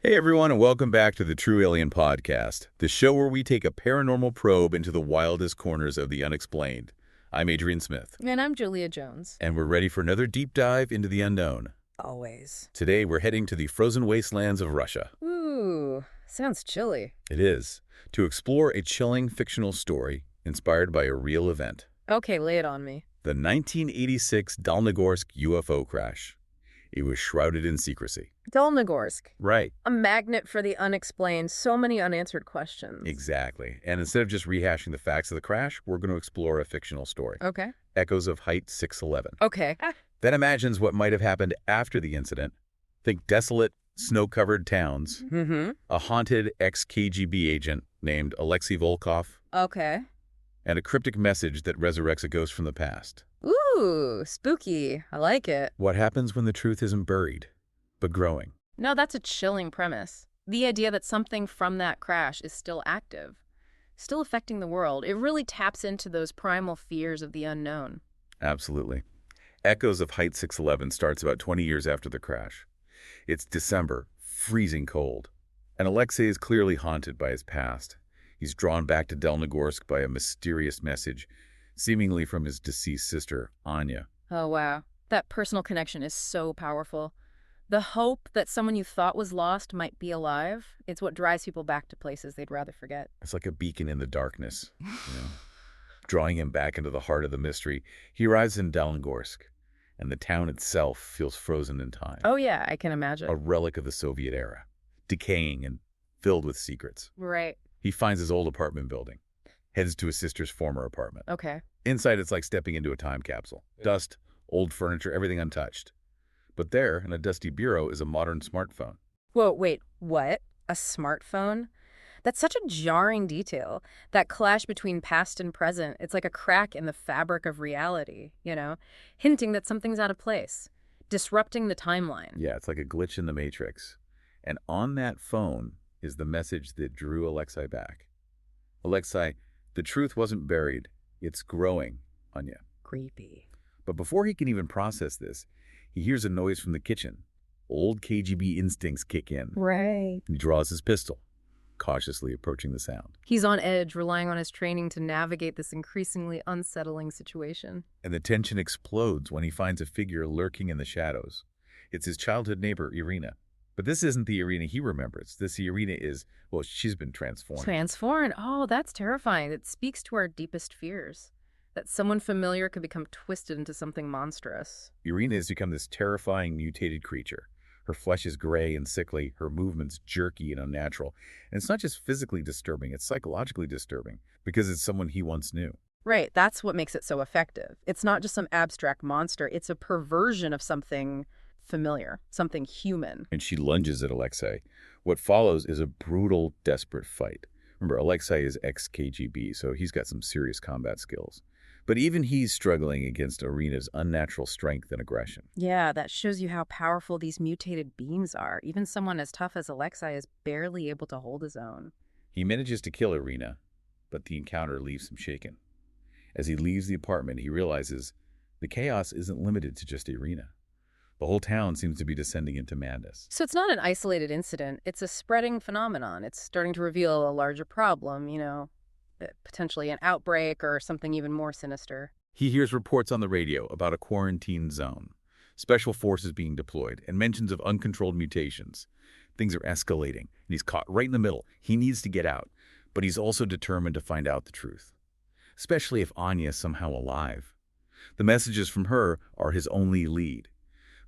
Hey everyone, and welcome back to the True Alien Podcast, the show where we take a paranormal probe into the wildest corners of the unexplained. I'm Adrian Smith. And I'm Julia Jones. And we're ready for another deep dive into the unknown. Always. Today we're heading to the frozen wastelands of Russia. Ooh, sounds chilly. It is, to explore a chilling fictional story inspired by a real event. Okay, lay it on me. The 1986 Dalnogorsk UFO crash. It was shrouded in secrecy. Dalnogorsk. Right. A magnet for the unexplained, so many unanswered questions. Exactly. And instead of just rehashing the facts of the crash, we're going to explore a fictional story. Okay. Echoes of Height 611. Okay. That imagines what might have happened after the incident. Think desolate, snow-covered towns, a haunted ex-KGB agent named Alexei Volkov, Okay. and a cryptic message that resurrects a ghost from the past. Ooh, spooky. I like it. What happens when the truth isn't buried, but growing? No, that's a chilling premise. The idea that something from that crash is still active, still affecting the world. It really taps into those primal fears of the unknown. Absolutely. Echoes of Height 611 starts about 20 years after the crash. It's December, freezing cold, and Alexei is clearly haunted by his past. He's drawn back to Dalnogorsk by a mysterious message, seemingly from his deceased sister, Anya. Oh, wow. That personal connection is so powerful. The hope that someone you thought was lost might be alive, it's what drives people back to places they'd rather forget. It's like a beacon in the darkness, drawing him back into the heart of the mystery. He arrives in Dalnogorsk, and the town itself feels frozen in time. Oh, yeah, I can imagine. A relic of the Soviet era, decaying and filled with secrets. Right. He finds his old apartment building, heads to his sister's former apartment. Okay. Inside, it's like stepping into a time capsule. Dust, old furniture, everything untouched. But there, in a dusty bureau, is a modern smartphone. Whoa, wait, what? A smartphone? That's such a jarring detail. That clash between past and present, it's like a crack in the fabric of reality, hinting that something's out of place, disrupting the timeline. Yeah, it's like a glitch in the matrix. And on that phone is the message that drew Alexei back. Alexei, the truth wasn't buried. It's growing, Anya. Creepy. But before he can even process this, he hears a noise from the kitchen. Old KGB instincts kick in. Right. He draws his pistol, cautiously approaching the sound. He's on edge, relying on his training to navigate this increasingly unsettling situation. And the tension explodes when he finds a figure lurking in the shadows. It's his childhood neighbor, Irina. But this isn't the Irina he remembers. This Irina is, well, she's been transformed. Transformed? Oh, that's terrifying. It speaks to our deepest fears. That someone familiar could become twisted into something monstrous. Irina has become this terrifying, mutated creature. Her flesh is gray and sickly, her movements jerky and unnatural. And it's not just physically disturbing, it's psychologically disturbing, because it's someone he once knew. Right, that's what makes it so effective. It's not just some abstract monster, it's a perversion of something familiar, something human. And she lunges at Alexei. What follows is a brutal, desperate fight. Remember, Alexei is ex-KGB, so he's got some serious combat skills. But even he's struggling against Irina's unnatural strength and aggression. Yeah, that shows you how powerful these mutated beings are. Even someone as tough as Alexei is barely able to hold his own. He manages to kill Irina, but the encounter leaves him shaken. As he leaves the apartment, he realizes the chaos isn't limited to just Irina. The whole town seems to be descending into madness. So it's not an isolated incident. It's a spreading phenomenon. It's starting to reveal a larger problem, potentially an outbreak or something even more sinister. He hears reports on the radio about a quarantine zone, special forces being deployed, and mentions of uncontrolled mutations. Things are escalating, and he's caught right in the middle. He needs to get out, but he's also determined to find out the truth, especially if Anya is somehow alive. The messages from her are his only lead,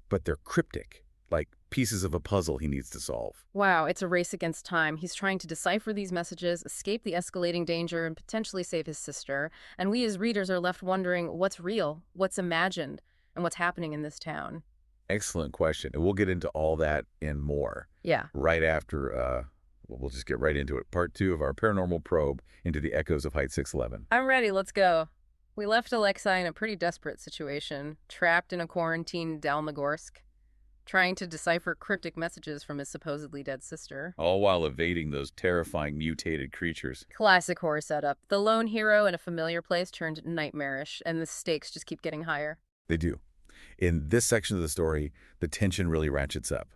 but they're cryptic, like pieces of a puzzle he needs to solve. Wow, it's a race against time. He's trying to decipher these messages, escape the escalating danger, and potentially save his sister. And we as readers are left wondering what's real, what's imagined, and what's happening in this town. Excellent question. And we'll get into all that and more. Yeah. Right after, we'll just get right into it. Part 2 of our paranormal probe into the echoes of Height 611. I'm ready. Let's go. We left Alexei in a pretty desperate situation, trapped in a quarantined Dalnogorsk, trying to decipher cryptic messages from his supposedly dead sister. All while evading those terrifying mutated creatures. Classic horror setup. The lone hero in a familiar place turned nightmarish, and the stakes just keep getting higher. They do. In this section of the story, the tension really ratchets up.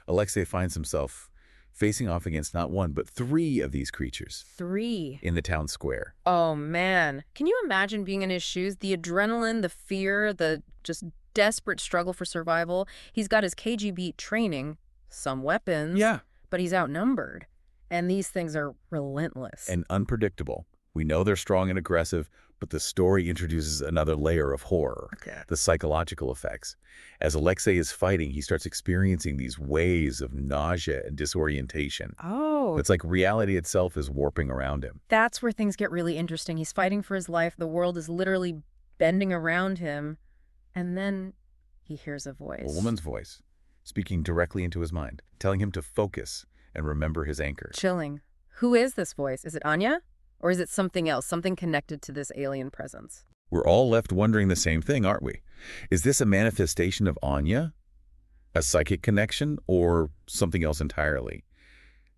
Alexei finds himself facing off against not one, but three of these creatures 3. in the town square. Oh, man. Can you imagine being in his shoes? The adrenaline, the fear, the just desperate struggle for survival. He's got his KGB training, some weapons. Yeah. But he's outnumbered. And these things are relentless. And unpredictable. We know they're strong and aggressive, but the story introduces another layer of horror, the psychological effects. As Alexei is fighting, he starts experiencing these waves of nausea and disorientation. Oh. It's like reality itself is warping around him. That's where things get really interesting. He's fighting for his life. The world is literally bending around him. And then he hears a voice. A woman's voice, speaking directly into his mind, telling him to focus and remember his anchor. Chilling. Who is this voice? Is it Anya? Or is it something else, something connected to this alien presence? We're all left wondering the same thing, aren't we? Is this a manifestation of Anya? A psychic connection? Or something else entirely?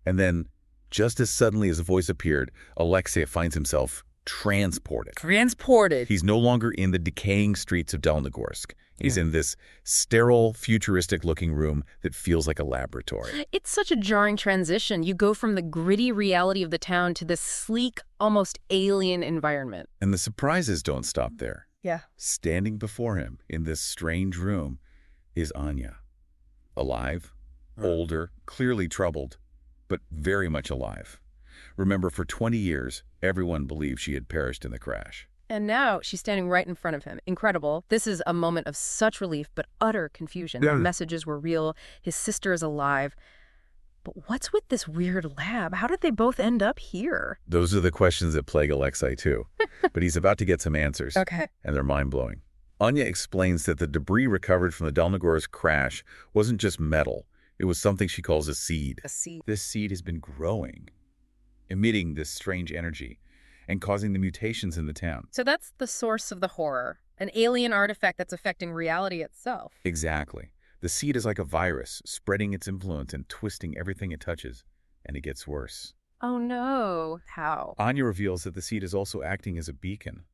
And then, just as suddenly as the voice appeared, Alexei finds himself transported. Transported. He's no longer in the decaying streets of Delnogorsk. He's in this sterile, futuristic-looking room that feels like a laboratory. It's such a jarring transition. You go from the gritty reality of the town to this sleek, almost alien environment. And the surprises don't stop there. Yeah. Standing before him in this strange room is Anya. Alive, older, clearly troubled, but very much alive. Remember, for 20 years, everyone believed she had perished in the crash. And now she's standing right in front of him. Incredible. This is a moment of such relief, but utter confusion. Yeah. The messages were real. His sister is alive. But what's with this weird lab? How did they both end up here? Those are the questions that plague Alexei, too. But he's about to get some answers. Okay. And they're mind-blowing. Anya explains that the debris recovered from the Delnogorsk crash wasn't just metal. It was something she calls a seed. A seed. This seed has been growing, emitting this strange energy and causing the mutations in the town. So that's the source of the horror, an alien artifact that's affecting reality itself. Exactly. The seed is like a virus, spreading its influence and twisting everything it touches, and it gets worse. Oh no. How? Anya reveals that the seed is also acting as a beacon,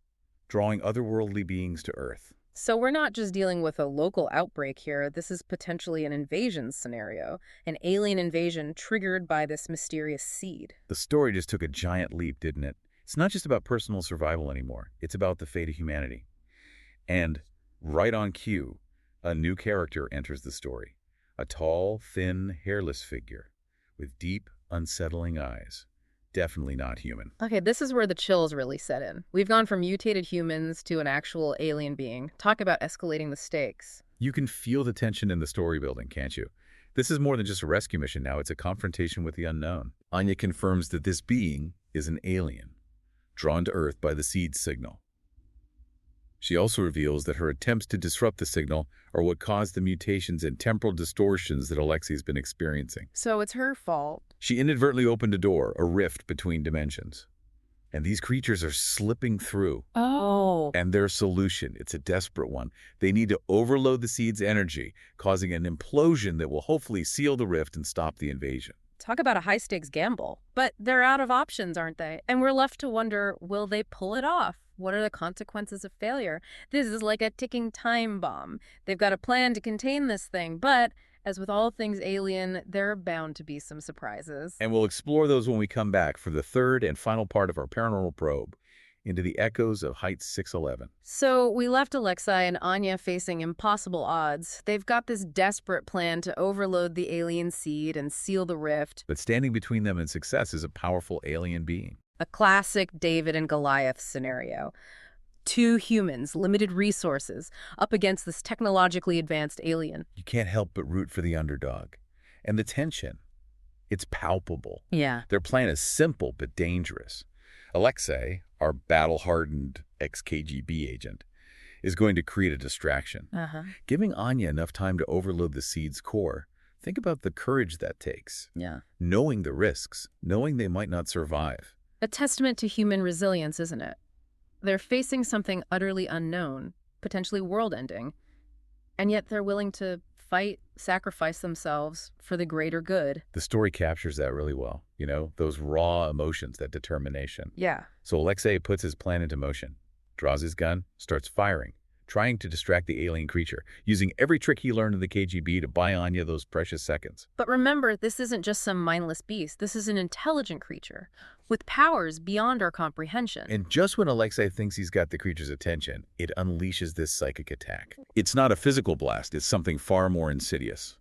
drawing otherworldly beings to Earth. So we're not just dealing with a local outbreak here. This is potentially an invasion scenario, an alien invasion triggered by this mysterious seed. The story just took a giant leap, didn't it? It's not just about personal survival anymore. It's about the fate of humanity. And right on cue, a new character enters the story. A tall, thin, hairless figure with deep, unsettling eyes. Definitely not human. Okay, this is where the chills really set in. We've gone from mutated humans to an actual alien being. Talk about escalating the stakes. You can feel the tension in the story building, can't you? This is more than just a rescue mission now. It's a confrontation with the unknown. Anya confirms that this being is an alien, drawn to Earth by the seed signal. She also reveals that her attempts to disrupt the signal are what caused the mutations and temporal distortions that Alexei's been experiencing. So it's her fault. She inadvertently opened a door, a rift between dimensions. And these creatures are slipping through. Oh. And their solution, it's a desperate one. They need to overload the seed's energy, causing an implosion that will hopefully seal the rift and stop the invasion. Talk about a high-stakes gamble. But they're out of options, aren't they? And we're left to wonder, will they pull it off? What are the consequences of failure? This is like a ticking time bomb. They've got a plan to contain this thing, but as with all things alien, there are bound to be some surprises. And we'll explore those when we come back for the third and final part of our paranormal probe into the echoes of Height 611. So we left Alexei and Anya facing impossible odds. They've got this desperate plan to overload the alien seed and seal the rift. But standing between them and success is a powerful alien being. A classic David and Goliath scenario. Two humans, limited resources, up against this technologically advanced alien. You can't help but root for the underdog. And the tension, it's palpable. Yeah. Their plan is simple but dangerous. Alexei, our battle-hardened ex-KGB agent, is going to create a distraction. Giving Anya enough time to overload the seed's core. Think about the courage that takes. Yeah. Knowing the risks, knowing they might not survive. A testament to human resilience, isn't it? They're facing something utterly unknown, potentially world-ending, and yet they're willing to fight, sacrifice themselves for the greater good. The story captures that really well. You know, those raw emotions, that determination. Yeah. So Alexei puts his plan into motion, draws his gun, starts firing, trying to distract the alien creature, using every trick he learned in the KGB to buy Anya those precious seconds. But remember, this isn't just some mindless beast. This is an intelligent creature with powers beyond our comprehension. And just when Alexei thinks he's got the creature's attention, it unleashes this psychic attack. It's not a physical blast, it's something far more insidious.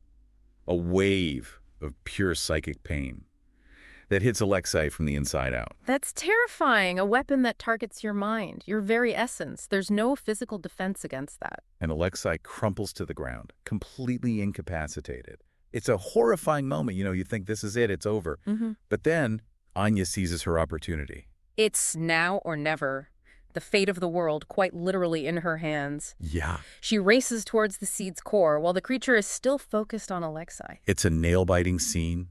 A wave of pure psychic pain that hits Alexei from the inside out. That's terrifying. A weapon that targets your mind, your very essence. There's no physical defense against that. And Alexei crumples to the ground, completely incapacitated. It's a horrifying moment. You think this is it, it's over. But then Anya seizes her opportunity. It's now or never. The fate of the world quite literally in her hands. Yeah. She races towards the seed's core while the creature is still focused on Alexei. It's a nail-biting scene.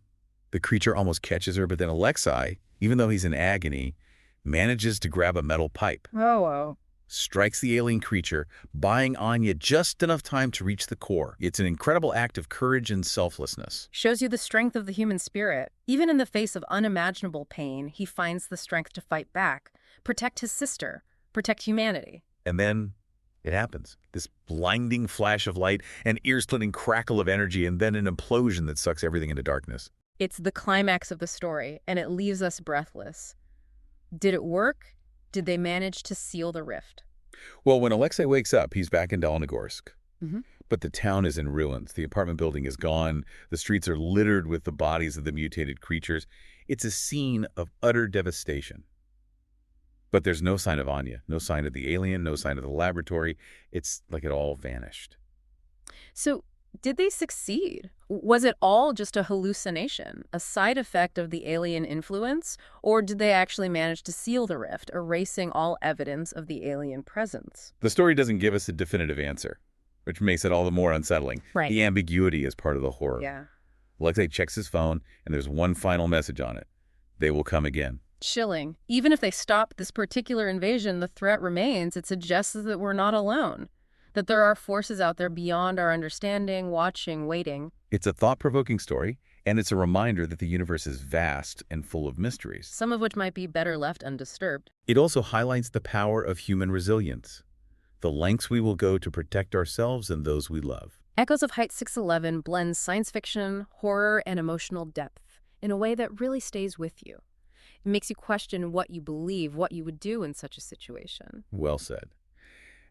The creature almost catches her, but then Alexei, even though he's in agony, manages to grab a metal pipe. Oh. Strikes the alien creature, buying Anya just enough time to reach the core. It's an incredible act of courage and selflessness. Shows you the strength of the human spirit. Even in the face of unimaginable pain, he finds the strength to fight back, protect his sister, protect humanity. And then it happens. This blinding flash of light, an ear-splitting crackle of energy, and then an implosion that sucks everything into darkness. It's the climax of the story, and it leaves us breathless. Did it work? Did they manage to seal the rift? Well, when Alexei wakes up, he's back in Dalenogorsk. Mm-hmm. But the town is in ruins. The apartment building is gone. The streets are littered with the bodies of the mutated creatures. It's a scene of utter devastation. But there's no sign of Anya, no sign of the alien, no sign of the laboratory. It's like it all vanished. So, did they succeed? Was it all just a hallucination, a side effect of the alien influence? Or did they actually manage to seal the rift, erasing all evidence of the alien presence? The story doesn't give us a definitive answer, which makes it all the more unsettling. Right. The ambiguity is part of the horror. Yeah. Alexei checks his phone, and there's one final message on it. They will come again. Chilling. Even if they stop this particular invasion, the threat remains. It suggests that we're not alone, that there are forces out there beyond our understanding, watching, waiting. It's a thought-provoking story, and it's a reminder that the universe is vast and full of mysteries. Some of which might be better left undisturbed. It also highlights the power of human resilience, the lengths we will go to protect ourselves and those we love. Echoes of Height 611 blends science fiction, horror, and emotional depth in a way that really stays with you. It makes you question what you believe, what you would do in such a situation. Well said.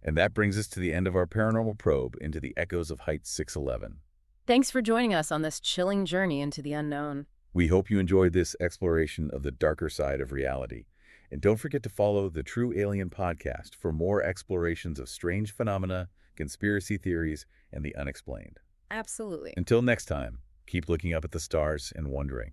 And that brings us to the end of our paranormal probe into the Echoes of Height 611. Thanks for joining us on this chilling journey into the unknown. We hope you enjoyed this exploration of the darker side of reality. And don't forget to follow the True Alien Podcast for more explorations of strange phenomena, conspiracy theories, and the unexplained. Absolutely. Until next time, keep looking up at the stars and wondering.